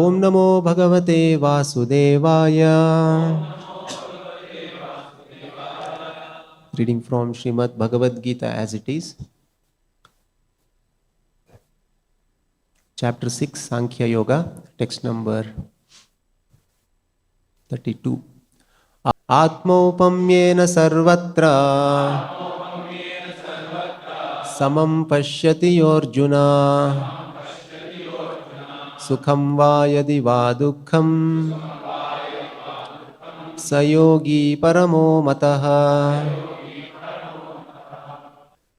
Om Namo Bhagavate Vasudevaya. Reading from Srimad Bhagavad Gita as it is. Chapter 6, Sankhya Yoga, text number 32. Atmaupamyena sarvatra samam pashyati Arjuna sukham va yadi va dukkham sayogi paramo mataha.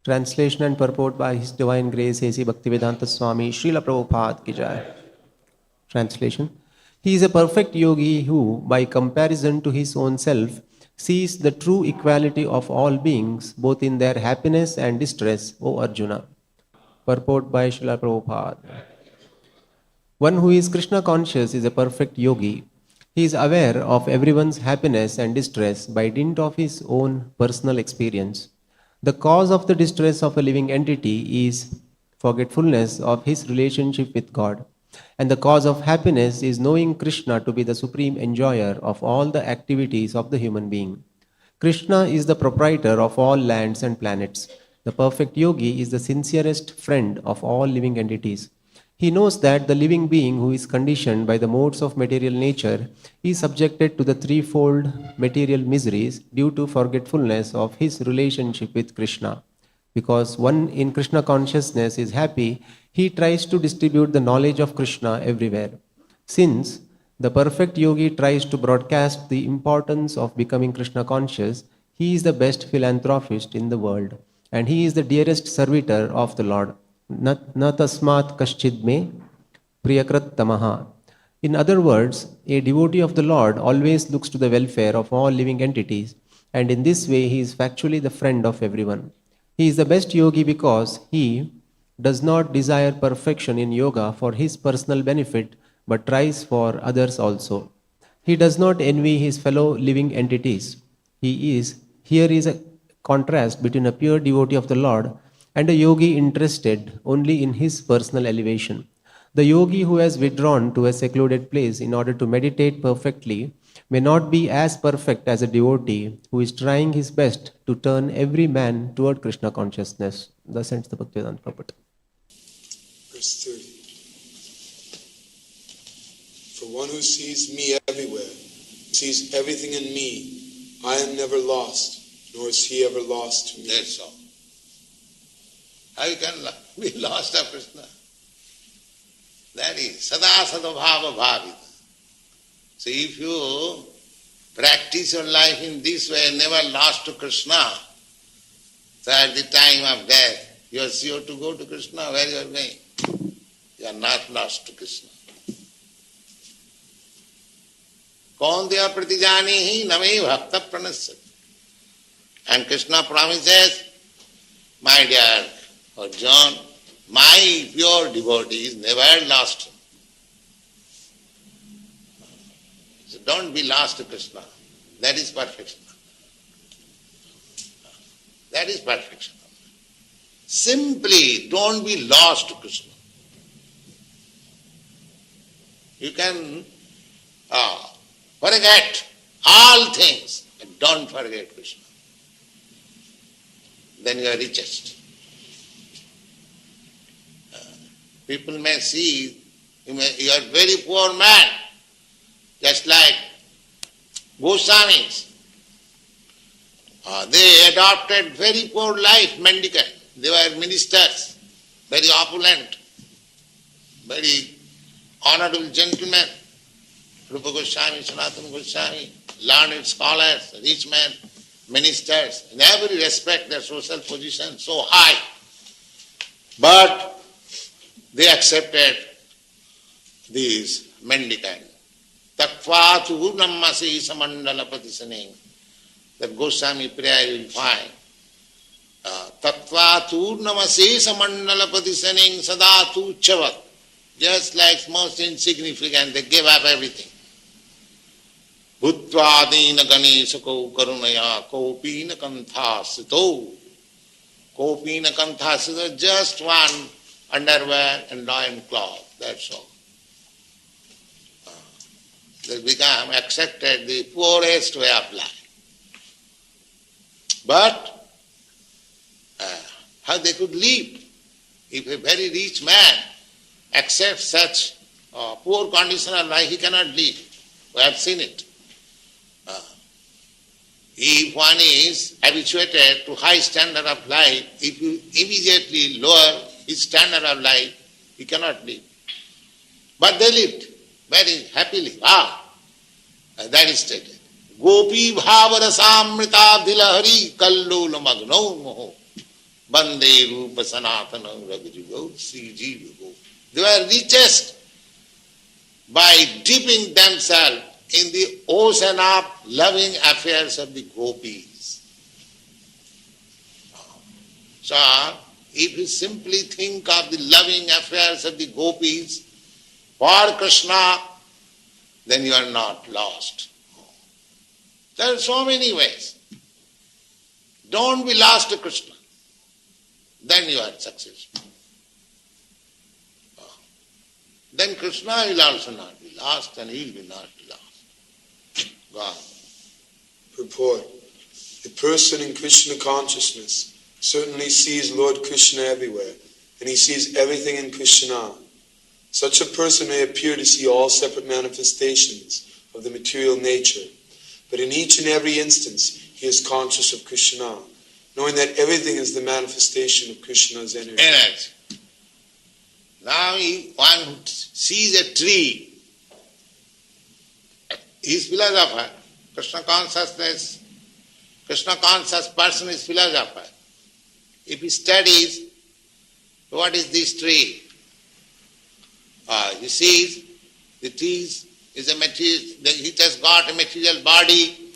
Translation and purport by His Divine Grace A.C. Bhaktivedanta Swami Srila Prabhupada ki jai. Translation. He is a perfect yogi who, by comparison to his own self, sees the true equality of all beings, both in their happiness and distress, O Arjuna. Purport by Srila Prabhupada. One who is Krishna conscious is a perfect yogi. He is aware of everyone's happiness and distress by dint of his own personal experience. The cause of the distress of a living entity is forgetfulness of his relationship with God. And the cause of happiness is knowing Krishna to be the supreme enjoyer of all the activities of the human being. Krishna is the proprietor of all lands and planets. The perfect yogi is the sincerest friend of all living entities. He knows that the living being who is conditioned by the modes of material nature is subjected to the threefold material miseries due to forgetfulness of his relationship with Krishna. Because one in Krishna consciousness is happy, he tries to distribute the knowledge of Krishna everywhere. Since the perfect yogi tries to broadcast the importance of becoming Krishna conscious, he is the best philanthropist in the world, and he is the dearest servitor of the Lord. Na tasmat kaschid me priyakrat tamaha. In other words, a devotee of the Lord always looks to the welfare of all living entities, and in this way he is factually the friend of everyone. He is the best yogi because he does not desire perfection in yoga for his personal benefit, but tries for others also. He does not envy his fellow living entities. Here is a contrast between a pure devotee of the Lord and a yogi interested only in his personal elevation. The yogi who has withdrawn to a secluded place in order to meditate perfectly may not be as perfect as a devotee who is trying his best to turn every man toward Krishna consciousness. Thus ends the Bhaktivedanta Prabhupada. Verse 30. For one who sees me everywhere, sees everything in me, I am never lost, nor is he ever lost to me. That's all. How you can be lost of Krishna? That is sada sadabhava bhavita. So if you practice your life in this way, never lost to Krishna, so at the time of death, you are sure to go to Krishna. Where you are going? You are not lost to Krishna. Kaunteya pratijanihi name bhakta pranasya. And Krishna promises, my dear Arjuna, my pure devotee is never lost. So don't be lost to Krishna. That is perfection. That is perfection. Simply don't be lost to Krishna. You can forget all things, but don't forget Krishna. Then you are richest. People may see you are a very poor man, just like Goswamis. They adopted very poor life, mendicant. They were ministers, very opulent, very honorable gentlemen. Rupa Goswami, Sanatana Goswami, learned scholars, rich men, ministers. In every respect their social position so high. But they accepted these mendicant. Takvatu nammasi samandala patisaning. That Goswami prayer you will find. Tatvatu namase samandala patisaning sadatu chavat. Just like most insignificant, they gave up everything. Bhuttvadina ganesako karunaya kopina kanthasito. Kopina kanthasito, just one underwear and loin cloth, that's all. they become accepted the poorest way of life. But how they could live? If a very rich man accepts such poor condition of life, he cannot live. We have seen it. If one is habituated to high standard of life, if you immediately lower his standard of life, he cannot live. But they lived very happily. That is stated. Gopi bhavarasa dilahari kallola magno moho bande rupa sanatana ragjugo sri jivago. They were richest by dipping themselves in the ocean of loving affairs of the gopis. So, if you simply think of the loving affairs of the gopis for Krishna, then you are not lost. There are so many ways. Don't be lost to Krishna. Then you are successful. Then Krishna will also not be lost and he will not be lost. God. Purport. A person in Krishna consciousness certainly sees Lord Krishna everywhere, and he sees everything in Krishna. Such a person may appear to see all separate manifestations of the material nature, but in each and every instance he is conscious of Krishna, knowing that everything is the manifestation of Krishna's energy. Now one who sees a tree, he is philosopher. Krishna conscious person is philosopher. If he studies, what is this tree? He sees the tree is a material, he just got a material body,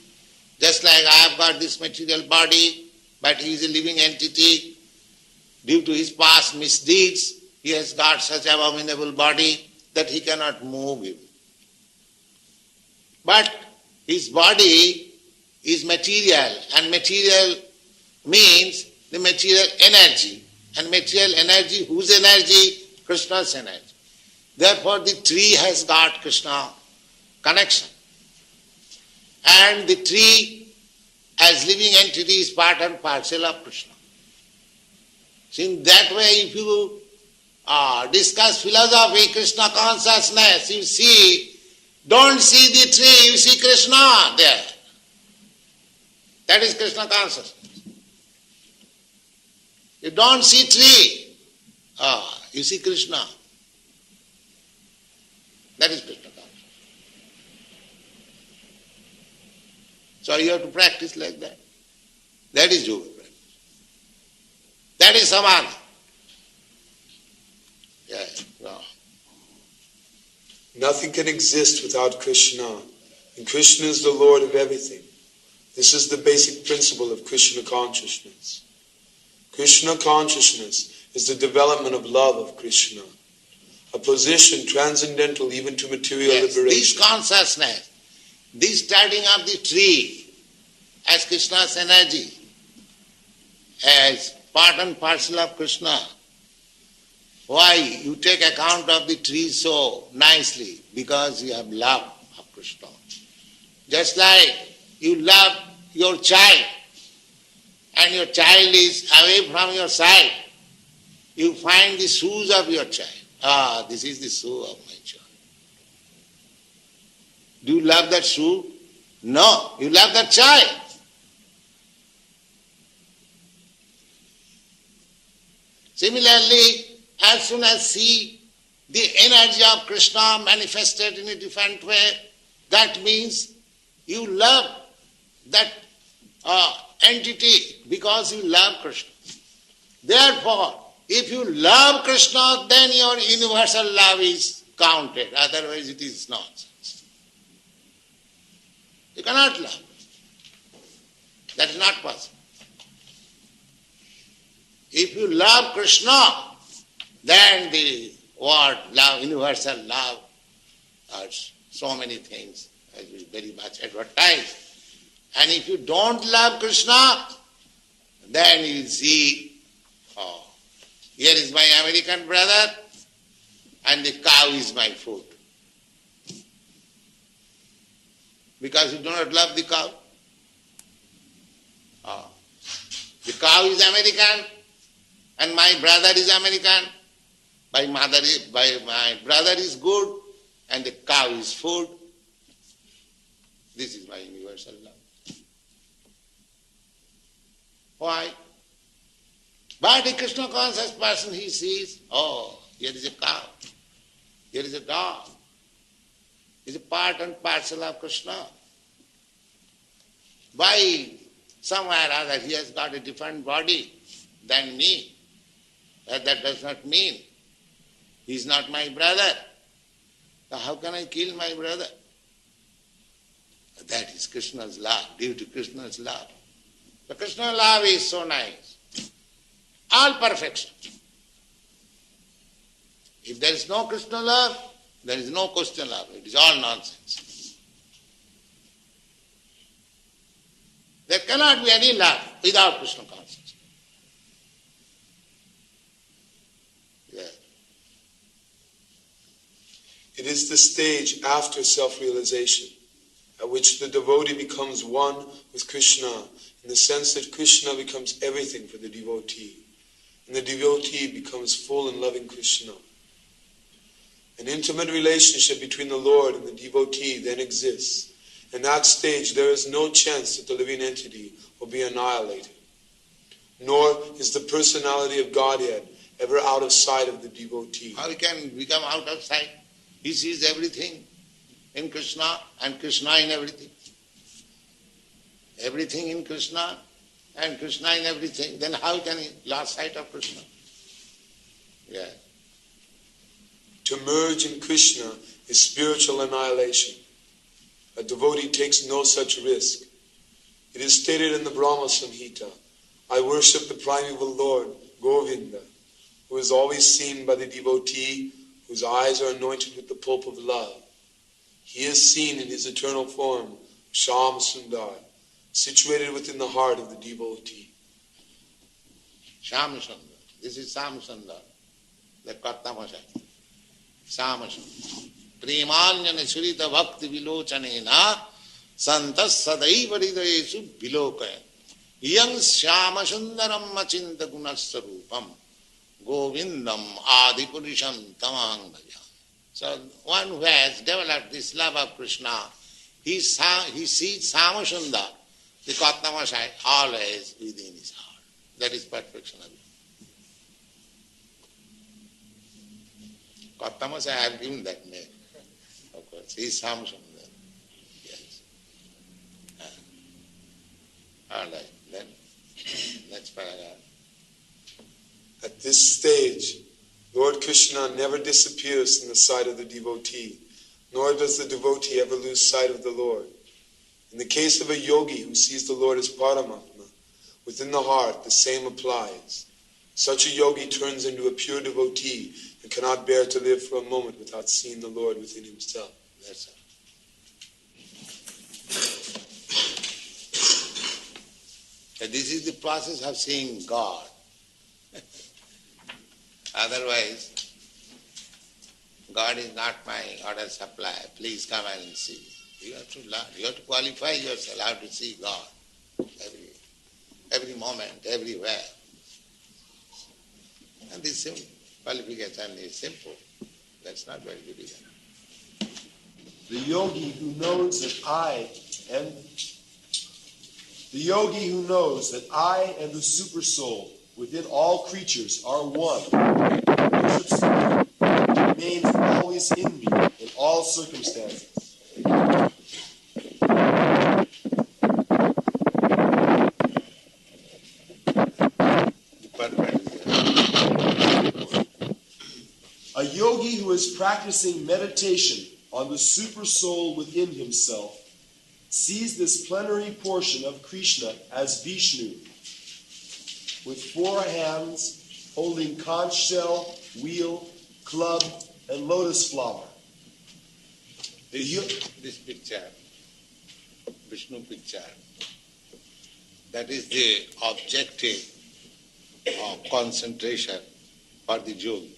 just like I have got this material body, but he is a living entity. Due to his past misdeeds, he has got such abominable body that he cannot move him. But his body is material, and material means the material energy. And material energy, whose energy? Krishna's energy. Therefore the tree has got Krishna connection. And the tree as living entity is part and parcel of Krishna. So in that way, if you discuss philosophy, Krishna consciousness, you see, don't see the tree, you see Krishna there. That is Krishna consciousness. You don't see tree, you see Krishna. That is Krishna consciousness. So you have to practice like that. That is yoga practice. That is samadhi. No. Nothing can exist without Krishna, and Krishna is the Lord of everything. This is the basic principle of Krishna consciousness. Krishna consciousness is the development of love of Krishna, a position transcendental even to material liberation. This consciousness, this studying of the tree as Krishna's energy, as part and parcel of Krishna. Why? You take account of the tree so nicely, because you have love of Krishna. Just like you love your child, and your child is away from your side, you find the shoes of your child. This is the shoe of my child. Do you love that shoe? No, you love that child. Similarly, as soon as see the energy of Krishna manifested in a different way, that means you love that entity because you love Krishna. Therefore, if you love Krishna, then your universal love is counted. Otherwise it is nonsense. You cannot love. That is not possible. If you love Krishna, then the word love, universal love, so many things, as we very much advertise. And if you don't love Krishna, then you see, here is my American brother, and the cow is my food. because you do not love the cow. The cow is American and my brother is American. My brother is good and the cow is food. This is my universal love. Why? But a Krishna conscious person, he sees, oh, here is a cow, here is a dog. It's a part and parcel of Krishna. By somewhere or other he has got a different body than me. But that does not mean he is not my brother. So how can I kill my brother? That is Krishna's love, due to Krishna's love. The Krishna love is so nice. All perfection. If there is no Krishna love, there is no question love. It is all nonsense. There cannot be any love without Krishna consciousness. Yeah. It is the stage after self-realization, at which the devotee becomes one with Krishna, in the sense that Krishna becomes everything for the devotee, and the devotee becomes full and loving Krishna. An intimate relationship between the Lord and the devotee then exists. In that stage, there is no chance that the living entity will be annihilated, nor is the personality of Godhead ever out of sight of the devotee. How he can become out of sight? He sees everything in Krishna and Krishna in everything. Everything in Krishna and Krishna in everything. Then how can he lose sight of Krishna? Yeah. To merge in Krishna is spiritual annihilation. A devotee takes no such risk. It is stated in the Brahma Samhita, I worship the primeval Lord, Govinda, who is always seen by the devotee, whose eyes are anointed with the pulp of love. He is seen in his eternal form, Shyam Sundar, situated within the heart of the devotee. Shyam Sundar. This is Shyam Sundar, the Kartamashai. Shyam Sundar. Premanyana Surita Bhakti Vilochanena Santas Sadaiva Hridayesu Vilokaya Yang Shyama Sundaram Machinta Gunasarupam Govindam Adipurisham Tamang Bhaja. So one who has developed this love of Krishna, he sees Shyama Sundar, the Kartamashai, always within his heart. That is perfection of it. Kartamashai, I have given that name. Of course, he is Shyama Sundar. Yes. All right, then next paragraph. At this stage, Lord Krishna never disappears from the sight of the devotee, nor does the devotee ever lose sight of the Lord. In the case of a yogi who sees the Lord as Paramatma, within the heart the same applies. Such a yogi turns into a pure devotee and cannot bear to live for a moment without seeing the Lord within himself. That's all. So this is the process of seeing God. Otherwise, God is not my order supply. Please come and see. You have to learn. You have to qualify yourself how to see God every moment, everywhere. And this qualification is simple. That's not very difficult. The yogi who knows that I and the Supersoul within all creatures are one, remains always in me in all circumstances. A yogi who is practicing meditation on the Supersoul within himself sees this plenary portion of Krishna as Vishnu, with 4 hands holding conch shell, wheel, club, and lotus flower. This picture, Vishnu picture, that is the objective of concentration for the yogi.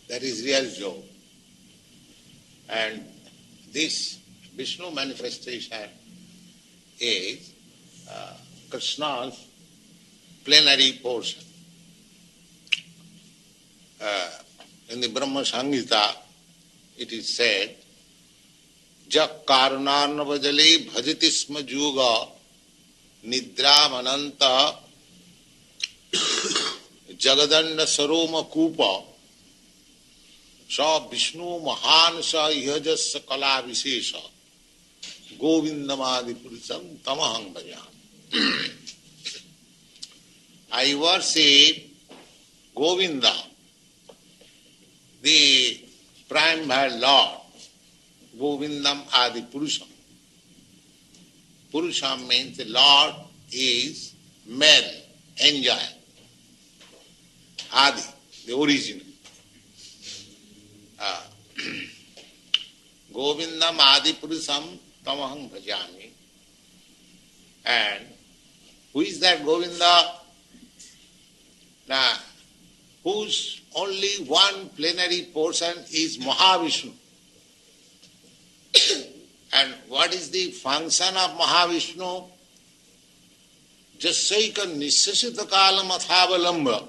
That is real yoga. And this Vishnu manifestation is Krishna's plenary portion. In the Brahma Samhita, it is said, Jak karunarnavajale bhajati sma juga nidramananta jagadanda saroma kupa sa Vishnu mahan sa yajasya kala visesha govindamadi purusham tamahang bhajami. I worship Govinda, the prime Lord, Govindam Adi Purusham. Purusham means the Lord is male, angel. Adi, the original. Govindam Adi Purusham Tamahang Bhajami. And who is that Govinda? Now, whose only one plenary portion is Mahavishnu. And what is the function of Mahavishnu? Jasaika nisasita kalam athavalamba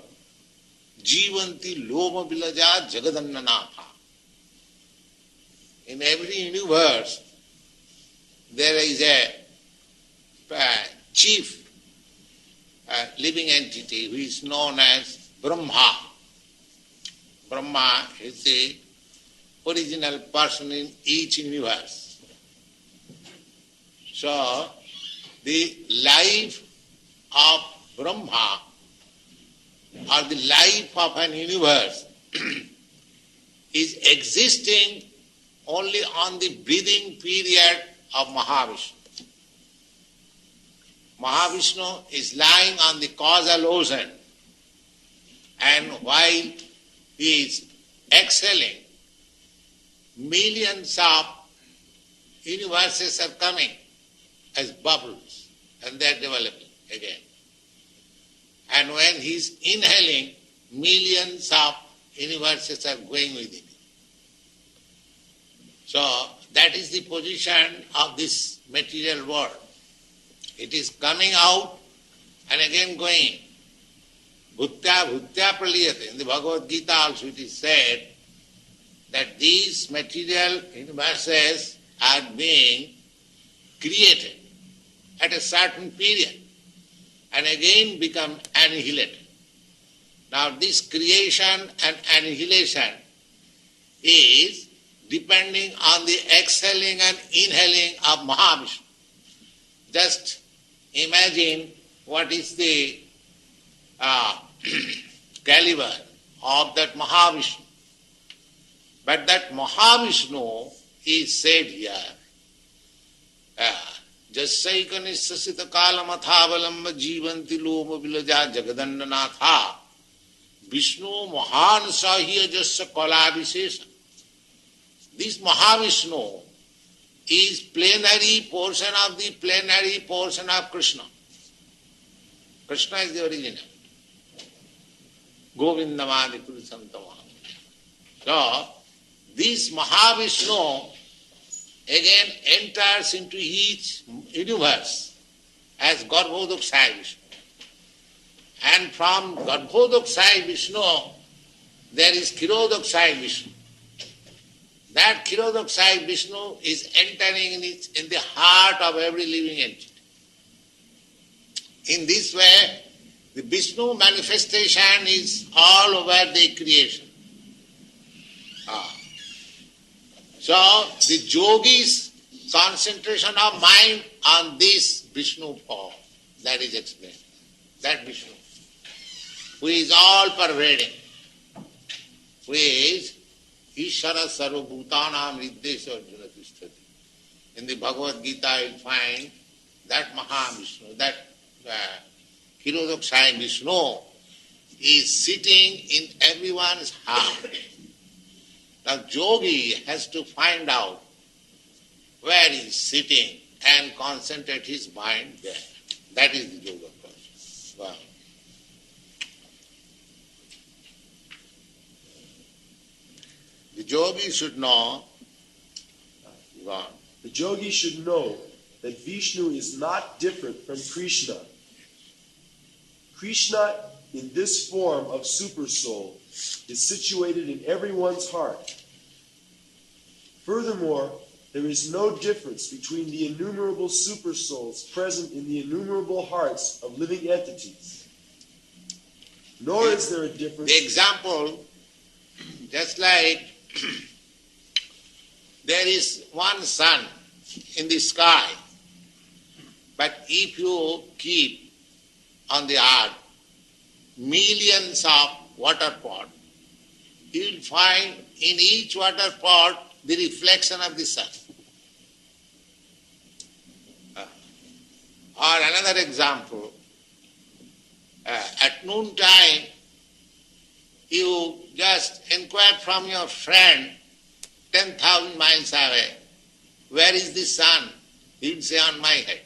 jivanti loma vilaja jagadannanatha. In every universe, there is a chief living entity who is known as Brahma. Brahma is the original person in each universe. So, the life of Brahma or the life of an universe is existing only on the breathing period of Mahavishnu. Mahavishnu is lying on the causal ocean, and while he is exhaling, millions of universes are coming as bubbles, and they are developing again. And when he is inhaling, millions of universes are going with him. So that is the position of this material world. It is coming out and again going. Bhutya bhutya praliyate. In the Bhagavad Gita also it is said that these material universes are being created at a certain period and again become annihilated. Now this creation and annihilation is depending on the exhaling and inhaling of Mahavishnu. Just imagine what is the caliber of that Mahavishnu. But that Mahavishnu is said here, Jasaika nisasita kalamathavalamba jivanti loma vilaja jagadannanatha Vishnu mahan sahiya jasya kalabhisesa. This Mahavishnu is plenary portion of the plenary portion of Krishna. Krishna is the original. Govindamadi Purusham Tamaham. So, this Mahavishnu again enters into each universe as Garbhodakshay Vishnu. And from Garbhodakshay Vishnu, there is Kirodakshay Vishnu. That Kirodakshay Vishnu is entering in the heart of every living entity. In this way, the Vishnu manifestation is all over the creation. So, the yogi's concentration of mind on this Vishnu form, that is explained. That Vishnu, who is all pervading, who is Ishara Sarva Bhutanam Riddesha Arjuna Tishtati. In the Bhagavad Gita you will find that Mahavishnu, that Kirodakshay Vishnu is sitting in everyone's heart. Now yogi has to find out where he is sitting and concentrate his mind there. That is the yoga process. Wow. The yogi should know, The yogi should know that Vishnu is not different from Krishna. Krishna, in this form of Supersoul, is situated in everyone's heart. Furthermore, there is no difference between the innumerable Supersouls present in the innumerable hearts of living entities. Nor is there a difference. The example, just like there is one sun in the sky, but if you keep on the earth millions of water pots, you will find in each water pot the reflection of the sun. Or another example, at noon time, you just inquire from your friend 10,000 miles away, where is the sun? He will say, on my head.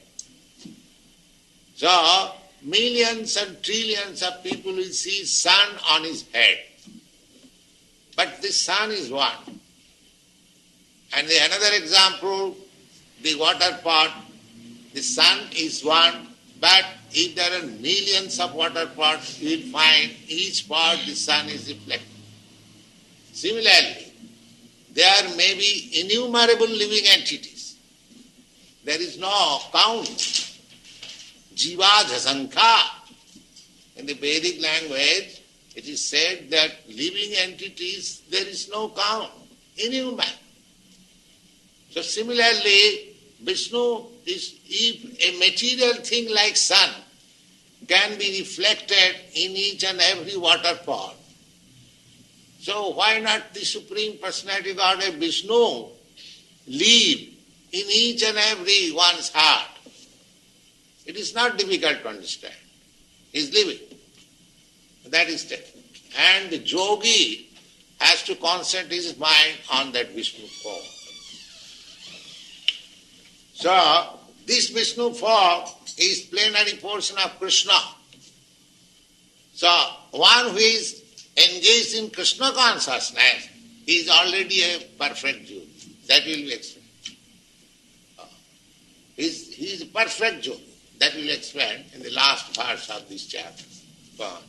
So, millions and trillions of people will see sun on his head. But the sun is one. And the another example, the water pot, the sun is one, but if there are millions of water pots, you will find each pot the sun is reflected. Similarly, there may be innumerable living entities. There is no count. Jiva Dhasankha. In the Vedic language, it is said that living entities, there is no count, innumerable. So similarly, Vishnu is, if a material thing like sun can be reflected in each and every water pot, so why not the Supreme Personality of Godhead Vishnu live in each and every one's heart? It is not difficult to understand. He is living. That is it. And the yogi has to concentrate his mind on that Vishnu form. So, this Vishnu form is plenary portion of Krishna. So, one who is engaged in Krishna consciousness is already a perfect yogi. That will be explained. He is a perfect yogi. That will explain in the last verse of this chapter. Go on.